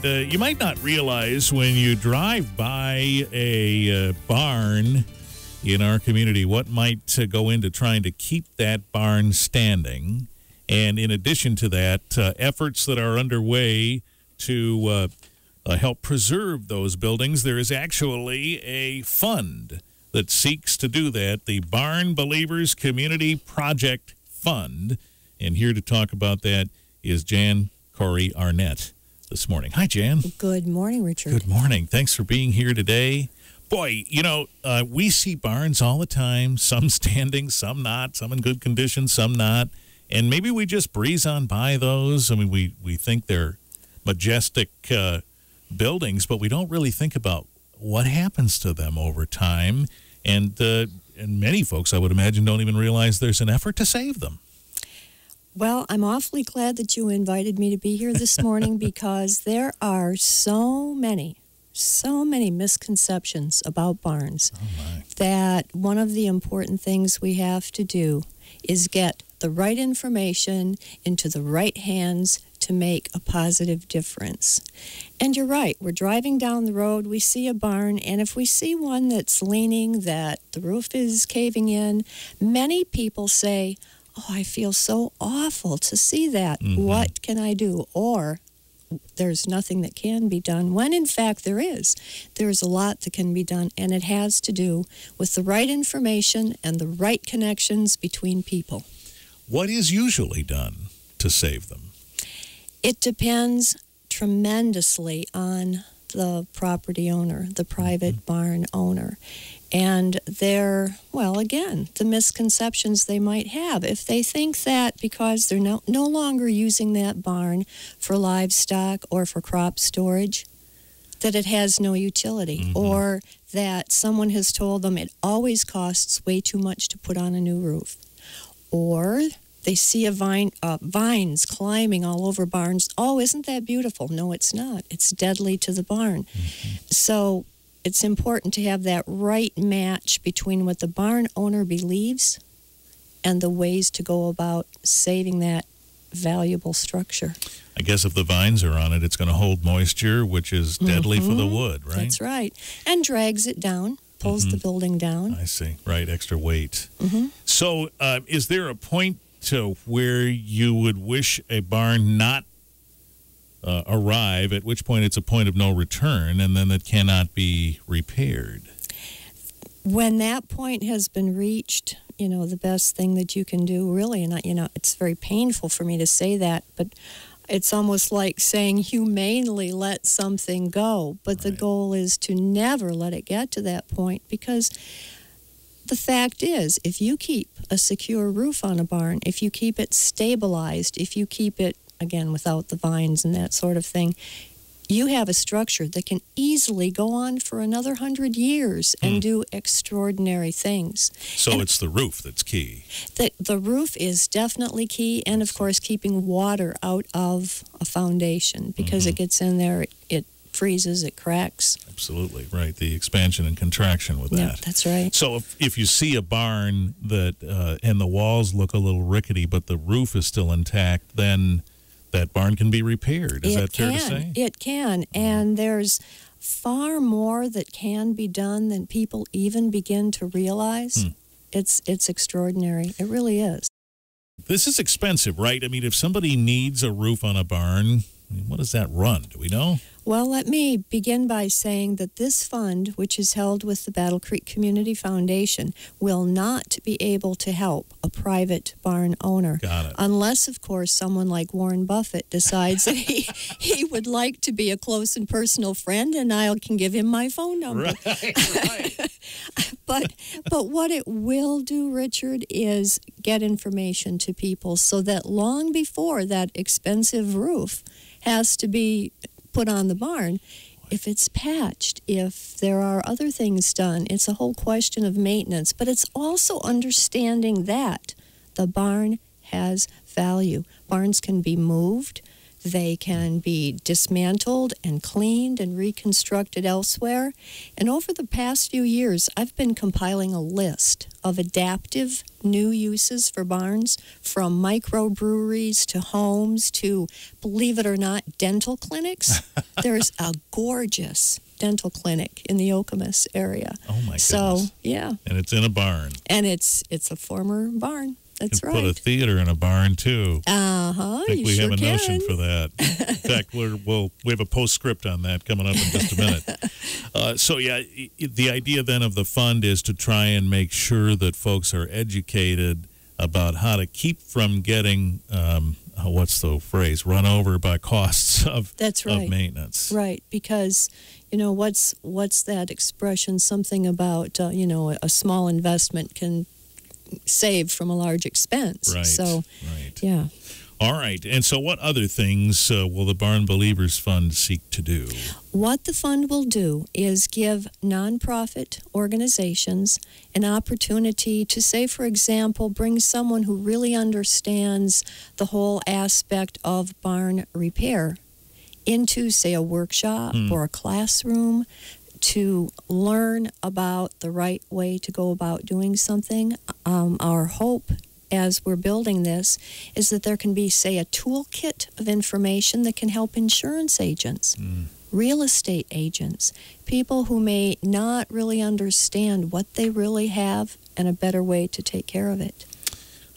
And you might not realize when you drive by a barn in our community what might go into trying to keep that barn standing. And in addition to that, efforts that are underway to help preserve those buildings. There is actually a fund that seeks to do that, the Barn Believers Community Project Fund. And here to talk about that is Jan Corey Arnett this morning. Hi, Jan. Good morning, Richard. Good morning. Thanks for being here today. Boy, you know, we see barns all the time, some standing, some not, some in good condition, some not. And maybe we just breeze on by those. I mean, we think they're majestic buildings, but we don't really think about what happens to them over time. And many folks, I would imagine, don't even realize there's an effort to save them. Well, I'm awfully glad that you invited me to be here this morning because there are so many misconceptions about barns that one of the important things we have to do is get the right information into the right hands to make a positive difference. And you're right, we're driving down the road, we see a barn, and if we see one that's leaning, that the roof is caving in, many people say, oh, I feel so awful to see that. Mm-hmm. What can I do? Or there's nothing that can be done, when in fact there is. There's a lot that can be done, and it has to do with the right information and the right connections between people. What is usually done to save them? It depends tremendously on the property owner, the private barn owner. And again, the misconceptions they might have. If they think that because they're no longer using that barn for livestock or for crop storage, that it has no utility, or that someone has told them it always costs way too much to put on a new roof, or they see vines climbing all over barns. Oh, isn't that beautiful? No, it's not. It's deadly to the barn. So it's important to have that right match between what the barn owner believes and the ways to go about saving that valuable structure. I guess if the vines are on it, it's going to hold moisture, which is deadly for the wood, right? That's right. And drags it down, pulls the building down. I see. Right, extra weight. So is there a point to where you would wish a barn not arrive, at which point it's a point of no return, and then it cannot be repaired? When that point has been reached, you know, the best thing that you can do, really, and it's very painful for me to say that, but it's almost like saying humanely let something go. But the goal is to never let it get to that point, because the fact is, if you keep a secure roof on a barn, if you keep it stabilized, if you keep it, again, without the vines and that sort of thing, you have a structure that can easily go on for another 100 years and do extraordinary things. So it's the roof that's key. The roof is definitely key, and of course keeping water out of a foundation, because it gets in there, it freezes, it cracks. Absolutely, right. The expansion and contraction with that. Yeah, that's right. So if you see a barn that and the walls look a little rickety, but the roof is still intact, then that barn can be repaired. Is that fair to say? It can, and there's far more that can be done than people even begin to realize. It's extraordinary. It really is. This is expensive, right? I mean, if somebody needs a roof on a barn, what does that run? Do we know? Well, let me begin by saying that this fund, which is held with the Battle Creek Community Foundation, will not be able to help a private barn owner. Got it. Unless, of course, someone like Warren Buffett decides that he would like to be a close and personal friend, and I can give him my phone number. Right. But what it will do, Richard, is get information to people so that long before that expensive roof has to be put on the barn, if it's patched, if there are other things done, it's a whole question of maintenance. But it's also understanding that the barn has value. Barns can be moved. They can be dismantled and cleaned and reconstructed elsewhere. And over the past few years, I've been compiling a list of adaptive new uses for barns, from microbreweries to homes to, believe it or not, dental clinics. There's a gorgeous dental clinic in the Okemos area. Oh, my goodness. So, yeah. And it's in a barn. And it's a former barn. That's right. Put a theater in a barn, too. I think we have a notion for that. In fact, we have a postscript on that coming up in just a minute. So, yeah, the idea then of the fund is to try and make sure that folks are educated about how to keep from getting, what's the phrase, run over by costs of maintenance. Right, because, what's that expression? Something about, a small investment can save from a large expense. Right. So, right. Yeah. All right. And so what other things will the Barn Believers Fund seek to do? What the fund will do is give nonprofit organizations an opportunity to, say, for example, bring someone who really understands the whole aspect of barn repair into, say, a workshop or a classroom, to learn about the right way to go about doing something. Our hope as we're building this is that there can be, say, a toolkit of information that can help insurance agents, real estate agents, people who may not really understand what they really have and a better way to take care of it.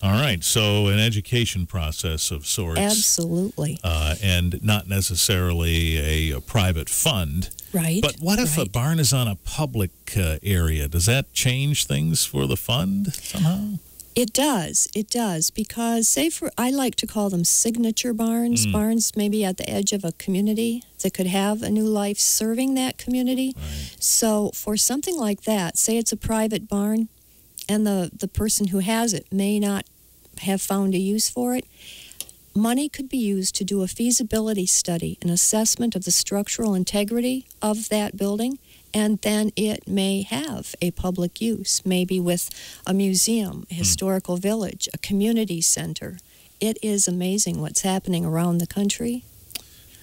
All right, so an education process of sorts. Absolutely. And not necessarily a private fund. Right. But what if a barn is on a public area? Does that change things for the fund somehow? It does, because, say, I like to call them signature barns, barns maybe at the edge of a community that could have a new life serving that community. Right. So for something like that, say it's a private barn, and the person who has it may not have found a use for it, money could be used to do a feasibility study, an assessment of the structural integrity of that building, and then it may have a public use, maybe with a museum, a historical village, a community center. It is amazing what's happening around the country.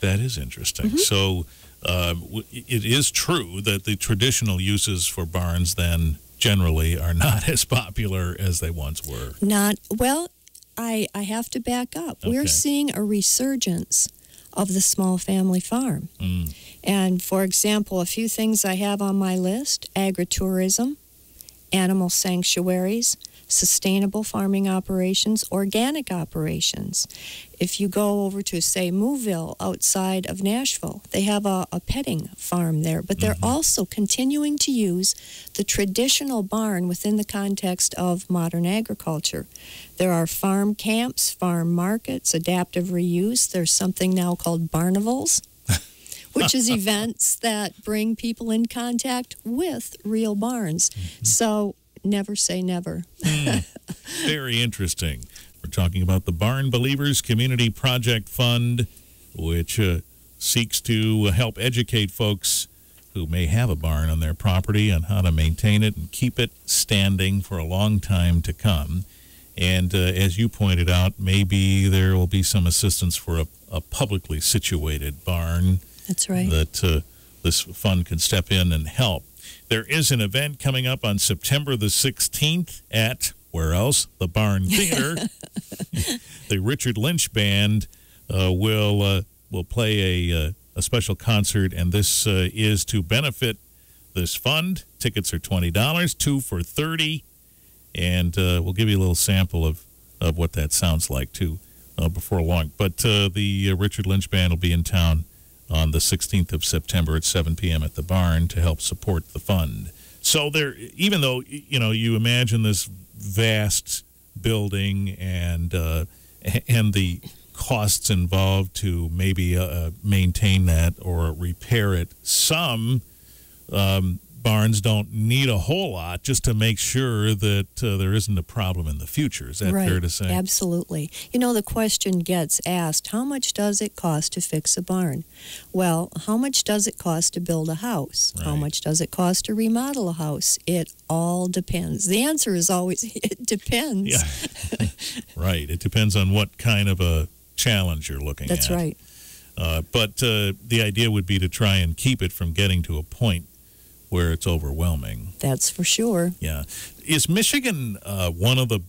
That is interesting. So it is true that the traditional uses for barns then generally are not as popular as they once were. I have to back up. Okay. We're seeing a resurgence of the small family farm. And, for example, a few things I have on my list: agritourism, animal sanctuaries, sustainable farming operations, organic operations. If you go over to, say, Mooville outside of Nashville, they have a petting farm there, but they're also continuing to use the traditional barn within the context of modern agriculture. There are farm camps, farm markets, adaptive reuse. There's something now called barnivals, which is events that bring people in contact with real barns. So never say never. Very interesting. We're talking about the Barn Believers Community Project Fund, which seeks to help educate folks who may have a barn on their property on how to maintain it and keep it standing for a long time to come. And as you pointed out, maybe there will be some assistance for a publicly situated barn. That's right. That this fund can step in and help. There is an event coming up on September the 16th at, where else? The Barn Theater. The Richard Lynch Band will play a special concert, and this is to benefit this fund. Tickets are $20, 2 for $30, and we'll give you a little sample of what that sounds like, too, before long. But the Richard Lynch Band will be in town on the 16th of September at 7 p.m. at the barn to help support the fund. So there, even though, you imagine this vast building and the costs involved to maybe maintain that or repair it, some barns don't need a whole lot just to make sure that there isn't a problem in the future. Is that fair to say? Absolutely. The question gets asked, how much does it cost to fix a barn? Well, how much does it cost to build a house? Right. How much does it cost to remodel a house? It all depends. The answer is always, it depends. Yeah. Right. It depends on what kind of a challenge you're looking at. That's right. But the idea would be to try and keep it from getting to a point where it's overwhelming. That's for sure. Yeah. Is Michigan one of the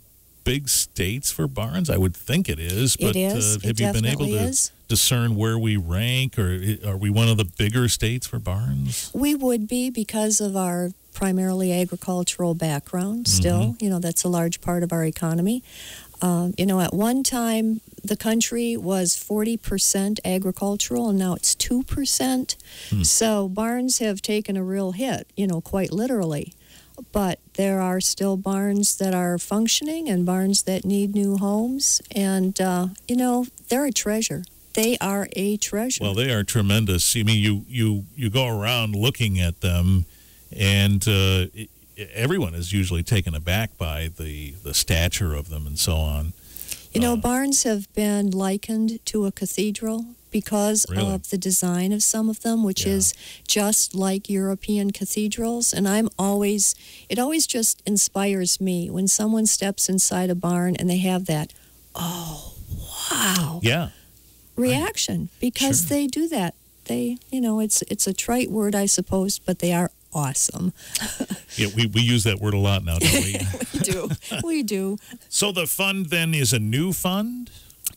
big states for barns? I would think it is. But it is. Have you been able to discern where we rank, or are we one of the bigger states for barns? We would be, because of our primarily agricultural background still. You know, that's a large part of our economy. You know, at one time, the country was 40% agricultural, and now it's 2%. So barns have taken a real hit, you know, quite literally. But there are still barns that are functioning and barns that need new homes. And, you know, they're a treasure. They are a treasure. Well, they are tremendous. I mean, you go around looking at them, and everyone is usually taken aback by the stature of them and so on. You know, barns have been likened to a cathedral because of the design of some of them, which is just like European cathedrals. And it always just inspires me when someone steps inside a barn and they have that, oh, wow, reaction, because they do that. They, you know, it's a trite word, I suppose, but they are awesome. Yeah, we use that word a lot now, don't we? We do. So the fund then is a new fund?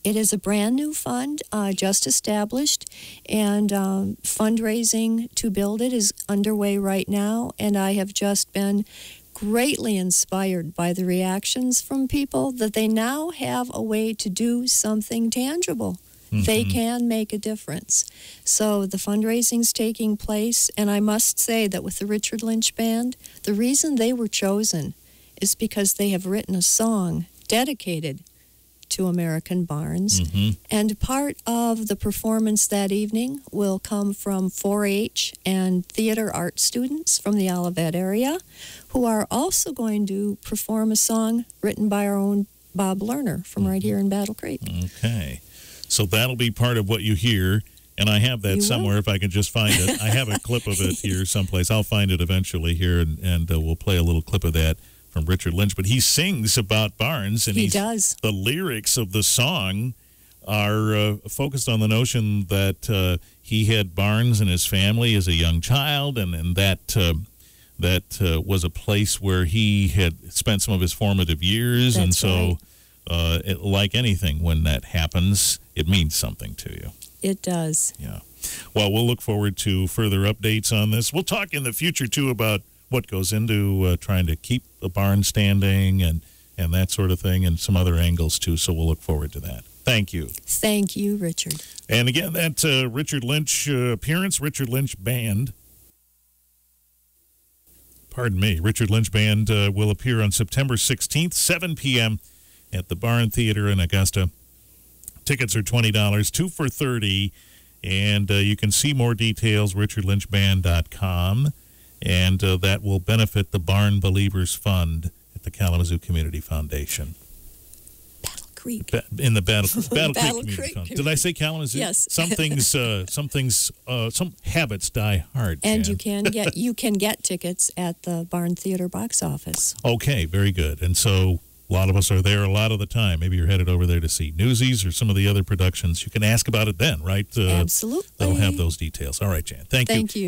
It is a brand new fund, just established, and fundraising to build it is underway right now, and I have just been greatly inspired by the reactions from people that they now have a way to do something tangible. They can make a difference. So the fundraising's taking place, and I must say that with the Richard Lynch Band, the reason they were chosen is because they have written a song dedicated to American barns, and part of the performance that evening will come from 4-H and theater art students from the Olivet area, who are also going to perform a song written by our own Bob Lerner from right here in Battle Creek. Okay. So that'll be part of what you hear, and I have that somewhere if I can just find it. I have a clip of it here someplace. I'll find it eventually here, and we'll play a little clip of that from Richard Lynch. But he sings about barns, and he does. The lyrics of the song are focused on the notion that he had barns in his family as a young child, and that was a place where he had spent some of his formative years. That's and so right. Like anything, when that happens, it means something to you. It does. Yeah. Well, we'll look forward to further updates on this. We'll talk in the future, too, about what goes into trying to keep the barn standing and that sort of thing, and some other angles, too. So we'll look forward to that. Thank you. Thank you, Richard. And again, that Richard Lynch appearance, Richard Lynch Band. Pardon me. Richard Lynch Band will appear on September 16th, 7 p.m. at the Barn Theater in Augusta. Tickets are $20, 2 for $30, and you can see more details, richardlynchband.com, and that will benefit the Barn Believers Fund at the Kalamazoo Community Foundation. Battle Creek. In the Battle Creek Community Fund. Did I say Kalamazoo? Yes. Some habits die hard. And Jan. you can get tickets at the Barn Theater box office. Okay, very good. And so a lot of us are there a lot of the time. Maybe you're headed over there to see Newsies or some of the other productions. You can ask about it then, right? Absolutely. They'll have those details. All right, Jan. Thank you. Thank you.